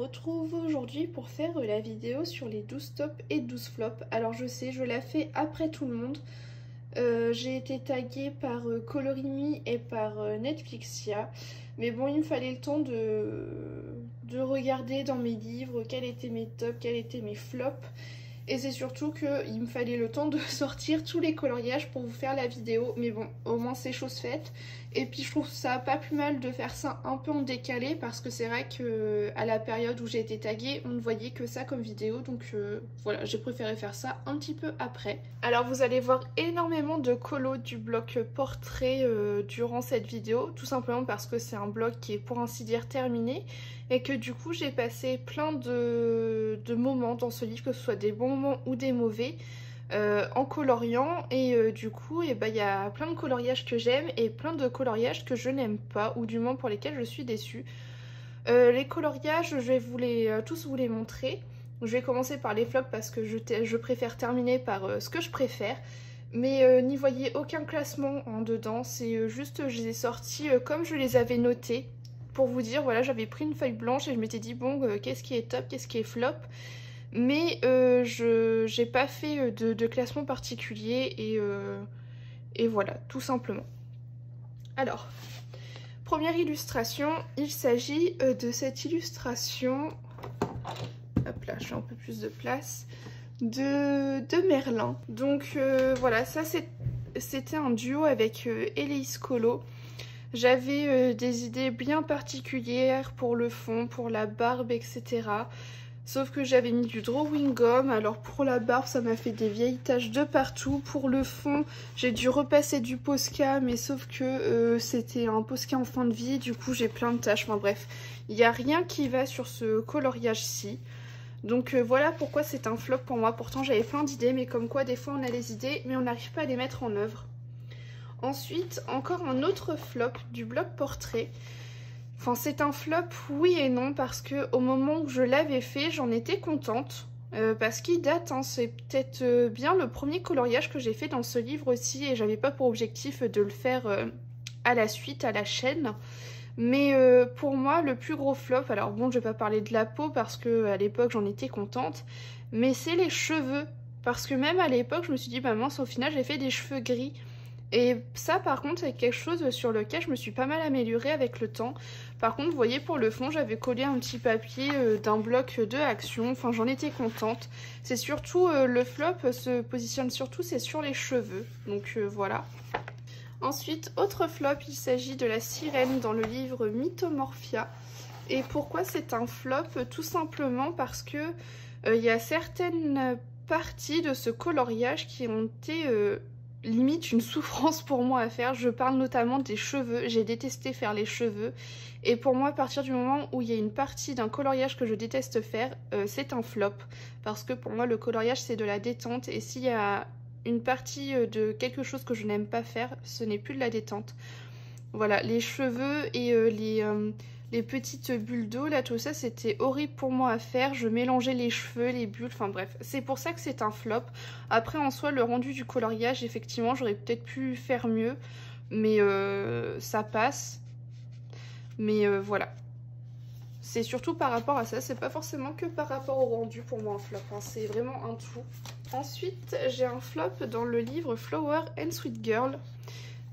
retrouve aujourd'hui pour faire la vidéo sur les 12 tops et 12 flops. Alors je sais, je la fais après tout le monde. J'ai été taguée par Colorimi et par Netflixia. Mais bon, il me fallait le temps de regarder dans mes livres quels étaient mes tops, quels étaient mes flops. Et c'est surtout qu'il me fallait le temps de sortir tous les coloriages pour vous faire la vidéo. Mais bon, au moins c'est chose faite. Et puis je trouve ça pas plus mal de faire ça un peu en décalé. Parce que c'est vrai qu'à la période où j'ai été taguée, on ne voyait que ça comme vidéo. Donc voilà, j'ai préféré faire ça un petit peu après. Alors vous allez voir énormément de colos du bloc portrait durant cette vidéo. Tout simplement parce que c'est un bloc qui est pour ainsi dire terminé. Et que du coup j'ai passé plein de moments dans ce livre, que ce soit des bons moments ou des mauvais, en coloriant. Et du coup il y a plein de coloriages que j'aime et plein de coloriages que je n'aime pas, ou du moins pour lesquels je suis déçue. Les coloriages, je vais tous vous les montrer. Je vais commencer par les flops parce que je préfère terminer par ce que je préfère. Mais n'y voyez aucun classement en dedans, c'est juste je les ai sortis comme je les avais notés. Pour vous dire, voilà, j'avais pris une feuille blanche et je m'étais dit, bon, qu'est-ce qui est top, qu'est-ce qui est flop. Mais j'ai pas fait de classement particulier et voilà, tout simplement. Alors, première illustration, il s'agit de cette illustration, hop là, j'ai un peu plus de place, de Merlin. Donc voilà, ça c'était un duo avec Eleis Colo. J'avais des idées bien particulières pour le fond, pour la barbe, etc. Sauf que j'avais mis du drawing gum. Alors pour la barbe, ça m'a fait des vieilles taches de partout. Pour le fond, j'ai dû repasser du Posca, mais sauf que c'était un Posca en fin de vie. Du coup, j'ai plein de taches. Enfin bref, il n'y a rien qui va sur ce coloriage-ci. Donc voilà pourquoi c'est un flop pour moi. Pourtant, j'avais plein d'idées, mais comme quoi, des fois, on a les idées, mais on n'arrive pas à les mettre en œuvre. Ensuite, encore un autre flop du bloc portrait. Enfin, c'est un flop, oui et non, parce que au moment où je l'avais fait, j'en étais contente. Parce qu'il date, hein, c'est peut-être bien le premier coloriage que j'ai fait dans ce livre aussi, et j'avais pas pour objectif de le faire à la suite, à la chaîne. Mais pour moi, le plus gros flop, alors bon, je vais pas parler de la peau parce que à l'époque j'en étais contente, mais c'est les cheveux. Parce que même à l'époque, je me suis dit, bah mince, au final, j'ai fait des cheveux gris. Et ça par contre c'est quelque chose sur lequel je me suis pas mal améliorée avec le temps. Par contre vous voyez pour le fond j'avais collé un petit papier d'un bloc de Action, enfin j'en étais contente. C'est surtout le flop se positionne surtout c'est sur les cheveux, donc voilà. Ensuite autre flop, il s'agit de la sirène dans le livre Mythomorphia. Et pourquoi c'est un flop? Tout simplement parce que il y a certaines parties de ce coloriage qui ont été limite une souffrance pour moi à faire. Je parle notamment des cheveux, j'ai détesté faire les cheveux. Et pour moi, à partir du moment où il y a une partie d'un coloriage que je déteste faire, c'est un flop. Parce que pour moi, le coloriage, c'est de la détente. Et s'il y a une partie de quelque chose que je n'aime pas faire, ce n'est plus de la détente. Voilà, les cheveux et les petites bulles d'eau, là, tout ça, c'était horrible pour moi à faire. Je mélangeais les cheveux, les bulles, enfin bref. C'est pour ça que c'est un flop. Après, en soi, le rendu du coloriage, effectivement, j'aurais peut-être pu faire mieux. Mais ça passe. Mais voilà. C'est surtout par rapport à ça. C'est pas forcément que par rapport au rendu pour moi un flop, hein. C'est vraiment un tout. Ensuite, j'ai un flop dans le livre Flower and Sweet Girl.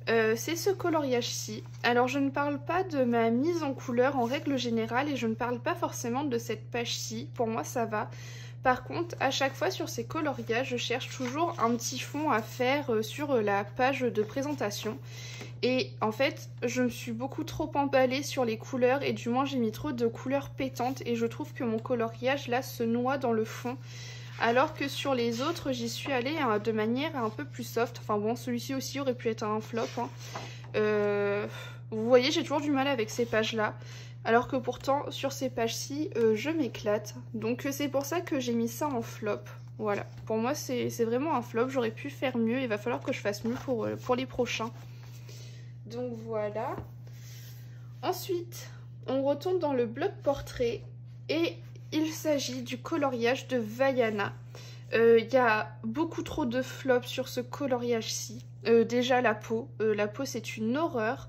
C'est ce coloriage-ci. Alors je ne parle pas de ma mise en couleur en règle générale et je ne parle pas forcément de cette page-ci. Pour moi ça va. Par contre, à chaque fois sur ces coloriages, je cherche toujours un petit fond à faire sur la page de présentation. Et en fait, je me suis beaucoup trop emballée sur les couleurs et du moins j'ai mis trop de couleurs pétantes et je trouve que mon coloriage là se noie dans le fond. Alors que sur les autres, j'y suis allée de manière un peu plus soft. Enfin bon, celui-ci aussi aurait pu être un flop, hein. Vous voyez, j'ai toujours du mal avec ces pages-là. Alors que pourtant, sur ces pages-ci, je m'éclate. Donc c'est pour ça que j'ai mis ça en flop. Voilà, pour moi, c'est vraiment un flop. J'aurais pu faire mieux. Il va falloir que je fasse mieux pour les prochains. Donc voilà. Ensuite, on retourne dans le bloc portrait et il s'agit du coloriage de Vaiana. Il y a beaucoup trop de flops sur ce coloriage-ci. Déjà la peau c'est une horreur.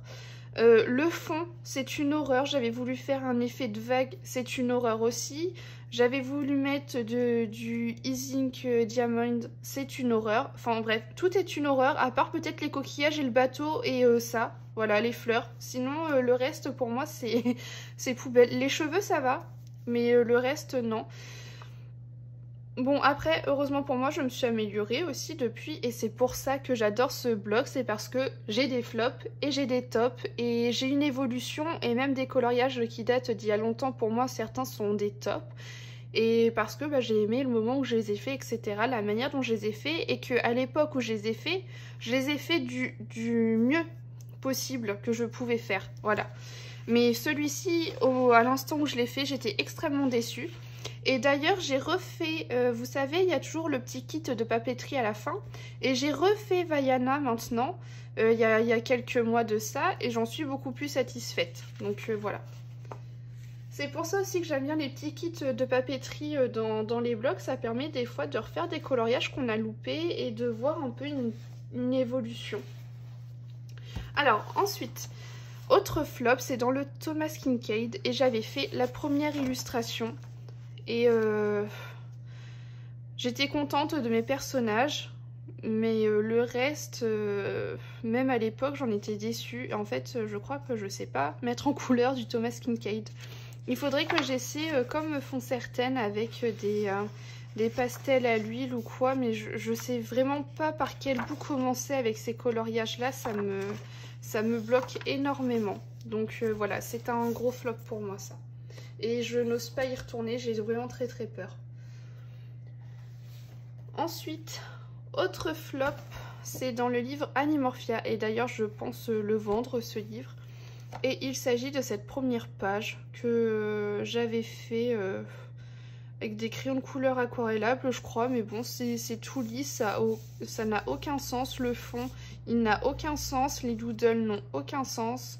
Le fond, c'est une horreur. J'avais voulu faire un effet de vague, c'est une horreur aussi. J'avais voulu mettre du Ink Diamond, c'est une horreur. Enfin bref, tout est une horreur, à part peut-être les coquillages et le bateau et ça. Voilà, les fleurs. Sinon, le reste, pour moi, c'est poubelle. Les cheveux, ça va, mais le reste, non. Bon, après, heureusement pour moi, je me suis améliorée aussi depuis, et c'est pour ça que j'adore ce blog, c'est parce que j'ai des flops et j'ai des tops, et j'ai une évolution, et même des coloriages qui datent d'il y a longtemps, pour moi, certains sont des tops, et parce que bah, j'ai aimé le moment où je les ai faits, etc., la manière dont je les ai faits, et qu'à l'époque où je les ai faits du mieux possible que je pouvais faire, voilà. Mais celui-ci, à l'instant où je l'ai fait, j'étais extrêmement déçue. Et d'ailleurs, j'ai refait, vous savez, il y a toujours le petit kit de papeterie à la fin. Et j'ai refait Vaiana maintenant, il y a quelques mois de ça, et j'en suis beaucoup plus satisfaite. Donc voilà. C'est pour ça aussi que j'aime bien les petits kits de papeterie dans les blogs. Ça permet des fois de refaire des coloriages qu'on a loupés et de voir un peu une évolution. Alors, ensuite... Autre flop, c'est dans le Thomas Kinkade et j'avais fait la première illustration et j'étais contente de mes personnages, mais le reste, même à l'époque, j'en étais déçue. En fait, je crois que je sais pas mettre en couleur du Thomas Kinkade. Il faudrait que j'essaie, comme font certaines, avec des pastels à l'huile ou quoi, mais je sais vraiment pas par quel bout commencer avec ces coloriages-là, ça me bloque énormément. Donc voilà, c'est un gros flop pour moi ça. Et je n'ose pas y retourner, j'ai vraiment très peur. Ensuite, autre flop, c'est dans le livre Animorphia. Et d'ailleurs, je pense le vendre ce livre. Et il s'agit de cette première page que j'avais fait avec des crayons de couleur aquarellables, je crois. Mais bon, c'est tout lisse, ça n'a aucun sens. Le fond, il n'a aucun sens. Les doodles n'ont aucun sens.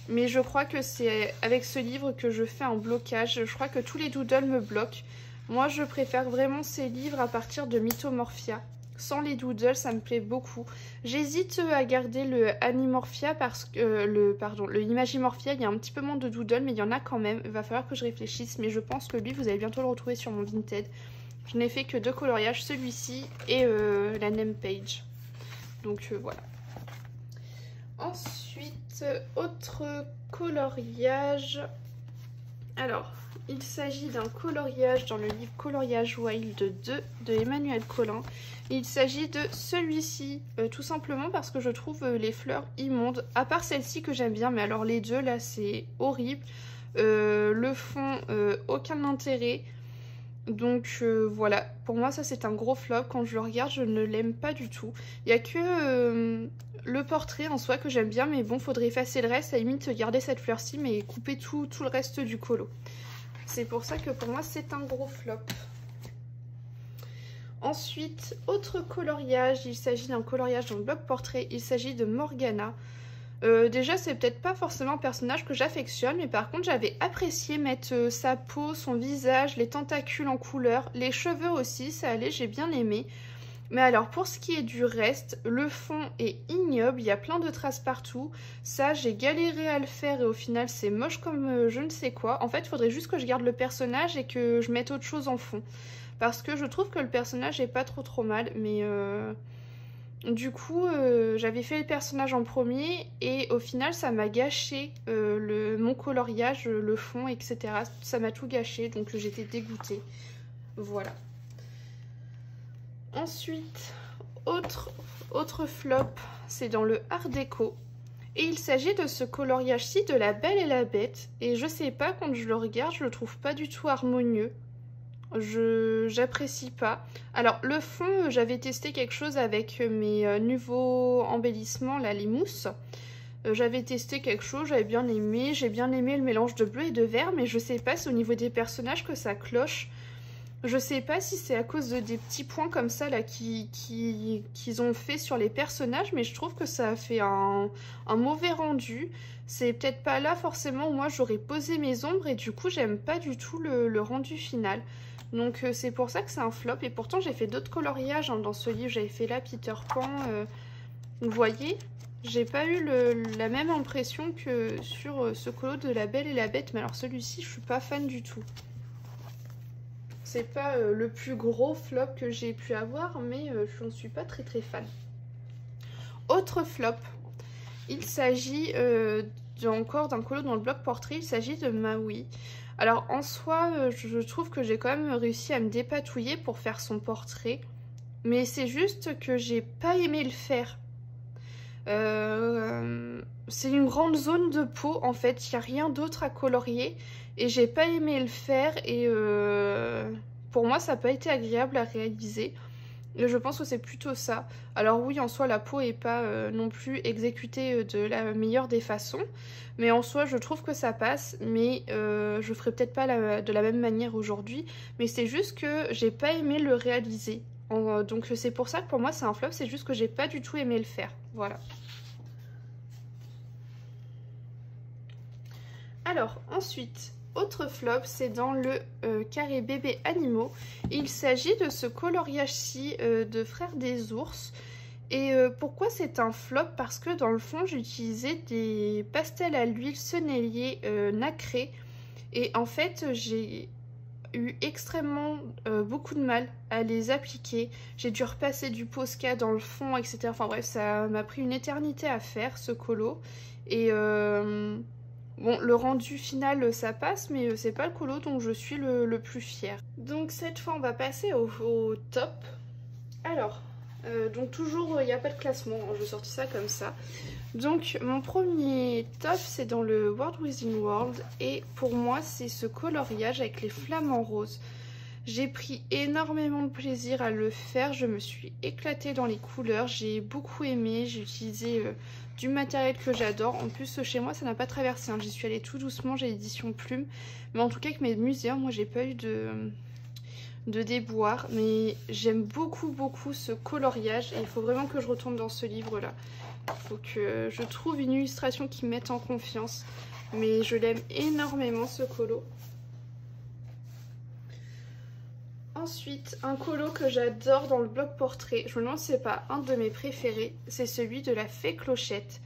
Mais je crois que c'est avec ce livre que je fais un blocage. Je crois que tous les doodles me bloquent. Moi, je préfère vraiment ces livres à partir de Mythomorphia. Sans les doodles, ça me plaît beaucoup. J'hésite à garder le Animorphia parce que le Imagimorphia, il y a un petit peu moins de doodles, mais il y en a quand même. Il va falloir que je réfléchisse, mais je pense que lui, vous allez bientôt le retrouver sur mon Vinted. Je n'ai fait que 2 coloriages, celui-ci et la name page. Donc voilà. Ensuite, autre coloriage. Alors, il s'agit d'un coloriage dans le livre Coloriage Wild 2 de Emmanuel Collin. Il s'agit de celui-ci, tout simplement parce que je trouve les fleurs immondes, à part celle-ci que j'aime bien, mais alors les deux là c'est horrible. Le fond, aucun intérêt. Donc voilà, pour moi ça c'est un gros flop, quand je le regarde je ne l'aime pas du tout. Il n'y a que le portrait en soi que j'aime bien, mais bon, faudrait effacer le reste, à la limite garder cette fleur-ci mais couper tout le reste du colo. C'est pour ça que pour moi c'est un gros flop. Ensuite, autre coloriage, il s'agit d'un coloriage dans le bloc portrait, il s'agit de Morgana. Déjà c'est peut-être pas forcément un personnage que j'affectionne, mais par contre j'avais apprécié mettre sa peau, son visage, les tentacules en couleur, les cheveux aussi, ça allait, j'ai bien aimé. Mais alors pour ce qui est du reste, le fond est ignoble, il y a plein de traces partout. Ça j'ai galéré à le faire et au final c'est moche comme je ne sais quoi. En fait il faudrait juste que je garde le personnage et que je mette autre chose en fond. Parce que je trouve que le personnage est pas trop mal, mais du coup j'avais fait le personnage en premier et au final ça m'a gâché mon coloriage, le fond, etc. Ça m'a tout gâché, donc j'étais dégoûtée. Voilà. Ensuite, autre flop, c'est dans le Art déco. Et il s'agit de ce coloriage-ci de La Belle et la Bête. Et je sais pas, quand je le regarde, je le trouve pas du tout harmonieux. J'apprécie pas. Alors, le fond, j'avais testé quelque chose avec mes nouveaux embellissements, là, les mousses. J'avais testé quelque chose, j'avais bien aimé. J'ai bien aimé le mélange de bleu et de vert, mais je sais pas, c'est au niveau des personnages que ça cloche. Je sais pas si c'est à cause des petits points comme ça là qu'ils ont fait sur les personnages, mais je trouve que ça a fait un mauvais rendu. C'est peut-être pas là forcément où moi j'aurais posé mes ombres et du coup j'aime pas du tout le rendu final. Donc c'est pour ça que c'est un flop, et pourtant j'ai fait d'autres coloriages hein, dans ce livre. J'avais fait là Peter Pan, vous voyez. J'ai pas eu la même impression que sur ce colo de La Belle et la Bête, mais alors celui-ci, je suis pas fan du tout. C'est pas le plus gros flop que j'ai pu avoir, mais je n'en suis pas très fan. Autre flop, il s'agit encore d'un colo dans le bloc portrait, il s'agit de Maui. Alors en soi, je trouve que j'ai quand même réussi à me dépatouiller pour faire son portrait, mais c'est juste que j'ai pas aimé le faire. C'est une grande zone de peau en fait, il n'y a rien d'autre à colorier et j'ai pas aimé le faire et pour moi ça n'a pas été agréable à réaliser. Et je pense que c'est plutôt ça. Alors oui, en soi la peau est pas non plus exécutée de la meilleure des façons, mais en soi je trouve que ça passe, mais je ferai peut-être pas de la même manière aujourd'hui, mais c'est juste que j'ai pas aimé le réaliser. Donc c'est pour ça que pour moi c'est un flop, c'est juste que j'ai pas du tout aimé le faire. Voilà. Alors ensuite, autre flop, c'est dans le carré bébé animaux. Il s'agit de ce coloriage-ci de Frères des ours. Et pourquoi c'est un flop? Parce que dans le fond j'ai utilisé des pastels à l'huile sennelier nacré. Et en fait j'ai eu extrêmement beaucoup de mal à les appliquer. J'ai dû repasser du Posca dans le fond, etc. Enfin bref, ça m'a pris une éternité à faire ce colo. Et bon, le rendu final ça passe, mais c'est pas le colo dont je suis le plus fière. Donc cette fois on va passer au top. Alors, donc toujours il n'y a pas de classement, hein, je sortis ça comme ça. Donc mon premier top c'est dans le World Within World et pour moi c'est ce coloriage avec les flamants roses. J'ai pris énormément de plaisir à le faire, je me suis éclatée dans les couleurs, j'ai beaucoup aimé, j'ai utilisé du matériel que j'adore. En plus chez moi ça n'a pas traversé, hein. J'y suis allée tout doucement, j'ai l'édition plume, mais en tout cas avec mes muséums moi j'ai pas eu de déboire, mais j'aime beaucoup ce coloriage et il faut vraiment que je retourne dans ce livre là. Il faut que je trouve une illustration qui me mette en confiance, mais je l'aime énormément ce colo. Ensuite, un colo que j'adore dans le bloc portrait, je me demande si c'est pas un de mes préférés, c'est celui de la Fée Clochette.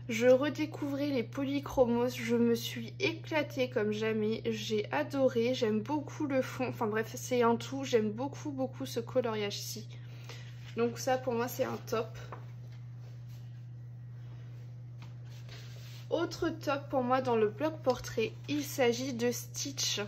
Je redécouvrais les polychromos, je me suis éclatée comme jamais, j'ai adoré, j'aime beaucoup le fond, enfin bref c'est un tout, j'aime beaucoup ce coloriage-ci. Donc ça pour moi c'est un top. Autre top pour moi dans le bloc portrait, il s'agit de Stitch.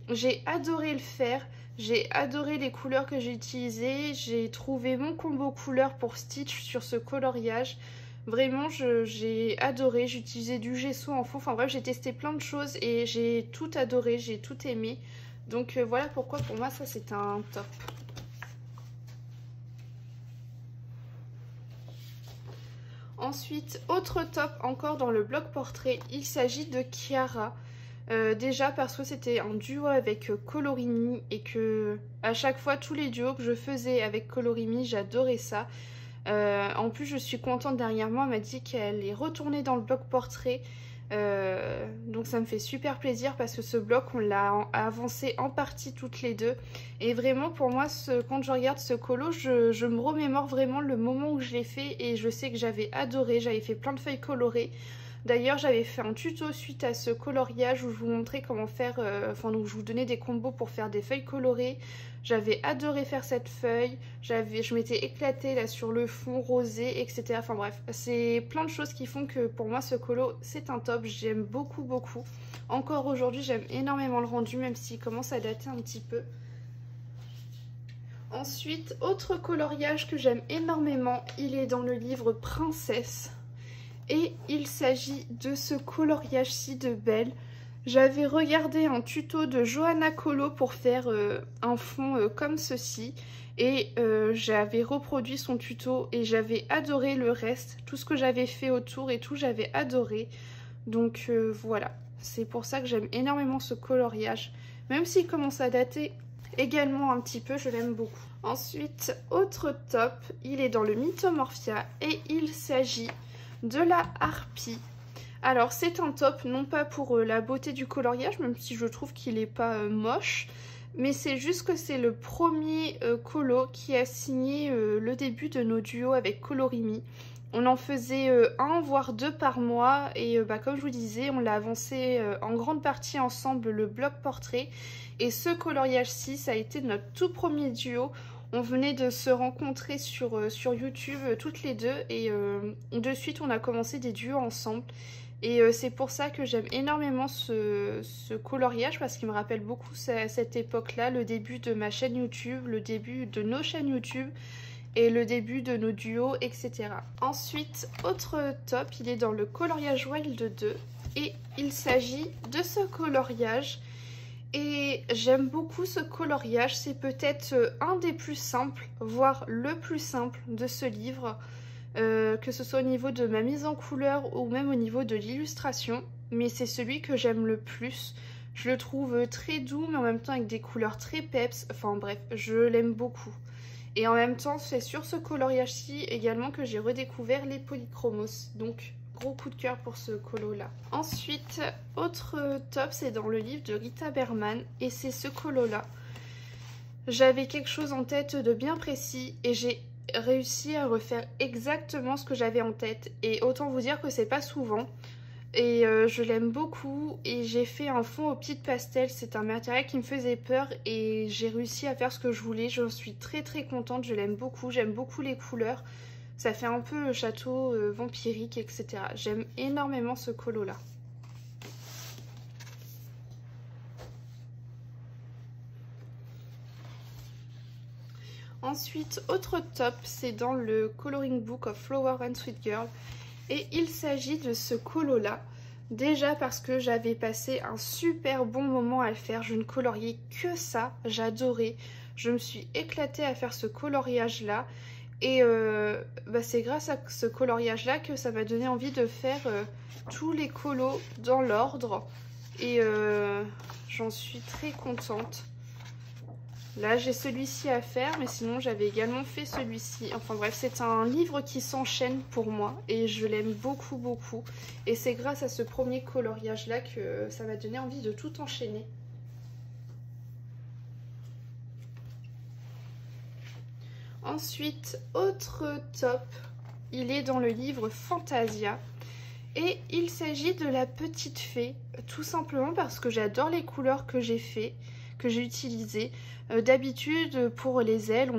J'ai adoré le faire, j'ai adoré les couleurs que j'ai utilisées, j'ai trouvé mon combo couleur pour Stitch sur ce coloriage. Vraiment j'ai adoré, j'ai utilisé du gesso en fond, enfin bref j'ai testé plein de choses et j'ai tout adoré, j'ai tout aimé. Donc voilà pourquoi pour moi ça c'est un top. Ensuite, autre top encore dans le bloc portrait, il s'agit de Kiara. Déjà parce que c'était un duo avec Colorimi et que à chaque fois tous les duos que je faisais avec Colorimi j'adorais ça. En plus je suis contente, dernièrement elle m'a dit qu'elle est retournée dans le bloc portrait, donc ça me fait super plaisir parce que ce bloc on l'a avancé en partie toutes les deux et vraiment pour moi quand je regarde ce colo je me remémore vraiment le moment où je l'ai fait et je sais que j'avais adoré, j'avais fait plein de feuilles colorées. D'ailleurs j'avais fait un tuto suite à ce coloriage où je vous montrais comment faire, donc je vous donnais des combos pour faire des feuilles colorées. J'avais adoré faire cette feuille, je m'étais éclatée là sur le fond rosé, etc. Enfin bref, c'est plein de choses qui font que pour moi ce colo c'est un top, j'aime beaucoup. Encore aujourd'hui j'aime énormément le rendu même s'il commence à dater un petit peu. Ensuite, autre coloriage que j'aime énormément, il est dans le livre Princesse. Et il s'agit de ce coloriage-ci de Belle. J'avais regardé un tuto de Johanna Colo pour faire un fond comme ceci. Et j'avais reproduit son tuto et j'avais adoré le reste. Tout ce que j'avais fait autour et tout, j'avais adoré. Donc voilà, c'est pour ça que j'aime énormément ce coloriage. Même s'il commence à dater également un petit peu, je l'aime beaucoup. Ensuite, autre top, il est dans le Mythomorphia et il s'agit de la harpie. Alors c'est un top, non pas pour la beauté du coloriage, même si je trouve qu'il n'est pas moche, mais c'est juste que c'est le premier colo qui a signé le début de nos duos avec Colorimi. On en faisait un voire deux par mois et comme je vous disais, on l'a avancé en grande partie ensemble le bloc portrait. Et ce coloriage-ci, ça a été notre tout premier duo. On venait de se rencontrer sur YouTube toutes les deux et de suite on a commencé des duos ensemble. Et c'est pour ça que j'aime énormément ce coloriage parce qu'il me rappelle beaucoup cette époque-là, le début de ma chaîne YouTube, le début de nos chaînes YouTube et le début de nos duos, etc. Ensuite, autre top, il est dans le coloriage Wild 2 et il s'agit de ce coloriage. Et j'aime beaucoup ce coloriage, c'est peut-être un des plus simples, voire le plus simple de ce livre, que ce soit au niveau de ma mise en couleur ou même au niveau de l'illustration, mais c'est celui que j'aime le plus. Je le trouve très doux mais en même temps avec des couleurs très peps, enfin bref, je l'aime beaucoup. Et en même temps, c'est sur ce coloriage-ci également que j'ai redécouvert les polychromos, donc gros coup de cœur pour ce colo là. Ensuite, autre top, c'est dans le livre de Rita Berman et c'est ce colo là. J'avais quelque chose en tête de bien précis et j'ai réussi à refaire exactement ce que j'avais en tête. Et autant vous dire que c'est pas souvent. Et je l'aime beaucoup et j'ai fait un fond aux petites pastels, c'est un matériel qui me faisait peur et j'ai réussi à faire ce que je voulais. Je suis très contente, je l'aime beaucoup, j'aime beaucoup les couleurs. Ça fait un peu château vampirique, etc. J'aime énormément ce colo là. Ensuite, autre top, c'est dans le Coloring Book of Flower and Sweet Girl. Et il s'agit de ce colo là. Déjà parce que j'avais passé un super bon moment à le faire. Je ne coloriais que ça, j'adorais. Je me suis éclatée à faire ce coloriage là. Et c'est grâce à ce coloriage là que ça m'a donné envie de faire tous les colos dans l'ordre. Et j'en suis très contente. Là j'ai celui-ci à faire, mais sinon j'avais également fait celui-ci. Enfin bref, c'est un livre qui s'enchaîne pour moi et je l'aime beaucoup. Et c'est grâce à ce premier coloriage là que ça m'a donné envie de tout enchaîner. Ensuite, autre top, il est dans le livre Fantasia. Et il s'agit de la petite fée, tout simplement parce que j'adore les couleurs que j'ai utilisées. D'habitude, pour les ailes,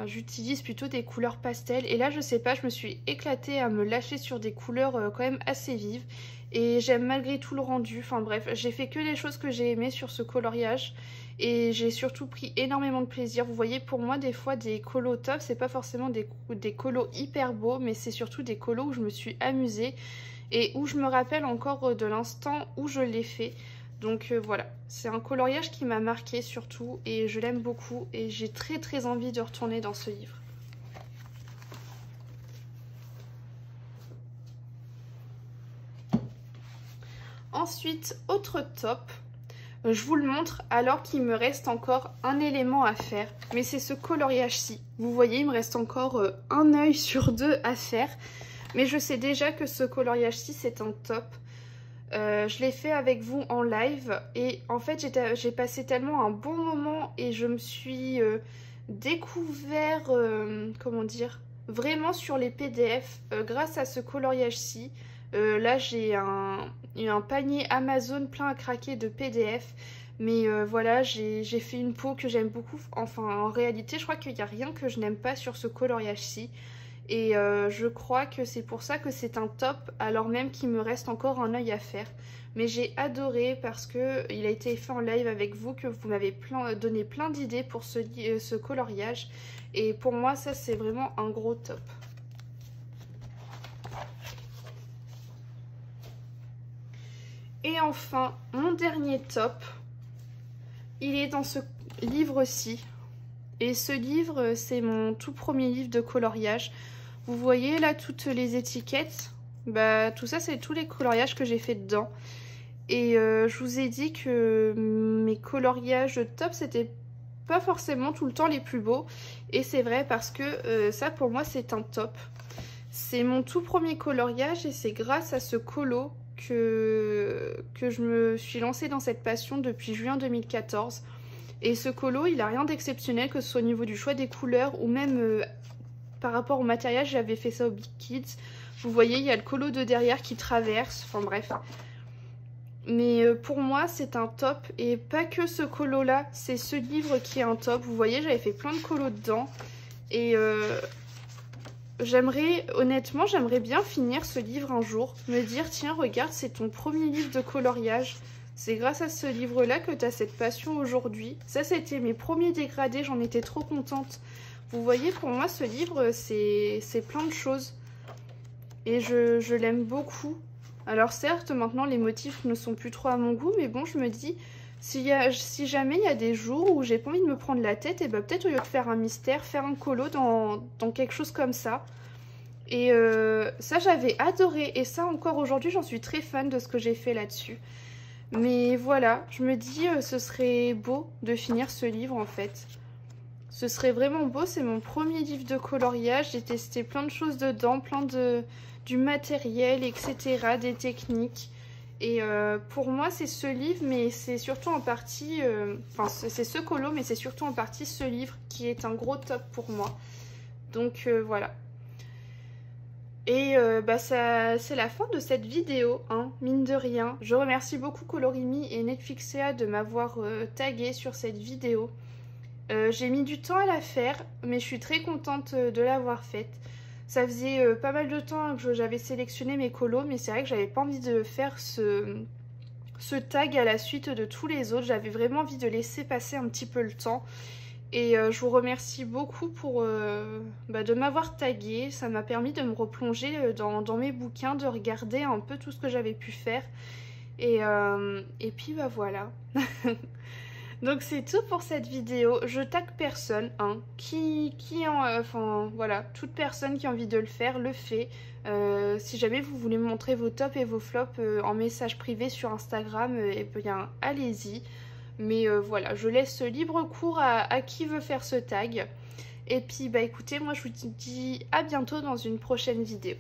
j'utilise plutôt des couleurs pastel. Et là, je sais pas, je me suis éclatée à me lâcher sur des couleurs quand même assez vives. Et j'aime malgré tout le rendu. Enfin bref, j'ai fait que les choses que j'ai aimées sur ce coloriage. Et j'ai surtout pris énormément de plaisir. Vous voyez, pour moi, des fois, des colos top, c'est pas forcément des colos hyper beaux, mais c'est surtout des colos où je me suis amusée et où je me rappelle encore de l'instant où je l'ai fait. Donc voilà, c'est un coloriage qui m'a marqué surtout et je l'aime beaucoup et j'ai très envie de retourner dans ce livre. Ensuite, autre top, je vous le montre alors qu'il me reste encore un élément à faire, mais c'est ce coloriage-ci. Vous voyez, il me reste encore un œil sur deux à faire, mais je sais déjà que ce coloriage-ci c'est un top. Je l'ai fait avec vous en live et en fait j'ai passé tellement un bon moment et je me suis découvert, comment dire, vraiment sur les PDF grâce à ce coloriage-ci. Là j'ai un panier Amazon plein à craquer de PDF, mais voilà, j'ai fait une peau que j'aime beaucoup. Enfin en réalité je crois qu'il n'y a rien que je n'aime pas sur ce coloriage-ci. Et je crois que c'est pour ça que c'est un top, alors même qu'il me reste encore un œil à faire. Mais j'ai adoré parce que il a été fait en live avec vous, que vous m'avez donné plein d'idées pour ce coloriage. Et pour moi, ça c'est vraiment un gros top. Et enfin, mon dernier top, il est dans ce livre-ci. Et ce livre, c'est mon tout premier livre de coloriage. Vous voyez là toutes les étiquettes, tout ça c'est tous les coloriages que j'ai fait dedans. Et je vous ai dit que mes coloriages top c'était pas forcément tout le temps les plus beaux. Et c'est vrai parce que ça pour moi c'est un top. C'est mon tout premier coloriage et c'est grâce à ce colo que je me suis lancée dans cette passion depuis juin 2014. Et ce colo il a rien d'exceptionnel, que ce soit au niveau du choix des couleurs ou même par rapport au matériel, j'avais fait ça au Big Kids. Vous voyez, il y a le colo de derrière qui traverse, enfin bref. Mais pour moi, c'est un top. Et pas que ce colo-là, c'est ce livre qui est un top. Vous voyez, j'avais fait plein de colos dedans. Et honnêtement, j'aimerais bien finir ce livre un jour. Me dire, tiens, regarde, c'est ton premier livre de coloriage. C'est grâce à ce livre-là que tu as cette passion aujourd'hui. Ça, c'était mes premiers dégradés, j'en étais trop contente. Vous voyez, pour moi, ce livre, c'est plein de choses. Et je l'aime beaucoup. Alors certes, maintenant, les motifs ne sont plus trop à mon goût, mais bon, je me dis, si jamais il y a des jours où j'ai pas envie de me prendre la tête, et ben peut-être au lieu de faire un mystère, faire un colo dans quelque chose comme ça. Et ça, j'avais adoré. Et ça, encore aujourd'hui, j'en suis très fan de ce que j'ai fait là-dessus. Mais voilà, je me dis, ce serait beau de finir ce livre, en fait. Ce serait vraiment beau, c'est mon premier livre de coloriage. J'ai testé plein de choses dedans, du matériel, etc., des techniques. Et pour moi, c'est ce livre, mais c'est surtout en partie... Enfin, c'est ce colo, mais c'est surtout en partie ce livre qui est un gros top pour moi. Donc voilà. Et c'est la fin de cette vidéo, hein, mine de rien. Je remercie beaucoup Colorimi et Netflixea de m'avoir tagué sur cette vidéo. J'ai mis du temps à la faire, mais je suis très contente de l'avoir faite. Ça faisait pas mal de temps que j'avais sélectionné mes colos, mais c'est vrai que j'avais pas envie de faire ce tag à la suite de tous les autres. J'avais vraiment envie de laisser passer un petit peu le temps. Et je vous remercie beaucoup de m'avoir tagué. Ça m'a permis de me replonger dans mes bouquins, de regarder un peu tout ce que j'avais pu faire. Et puis voilà. Donc c'est tout pour cette vidéo. Je tag personne, hein. Enfin voilà, toute personne qui a envie de le faire, le fait. Si jamais vous voulez me montrer vos tops et vos flops en message privé sur Instagram, eh bien allez-y. Mais voilà, je laisse libre cours à qui veut faire ce tag. Et puis bah écoutez, moi je vous dis à bientôt dans une prochaine vidéo.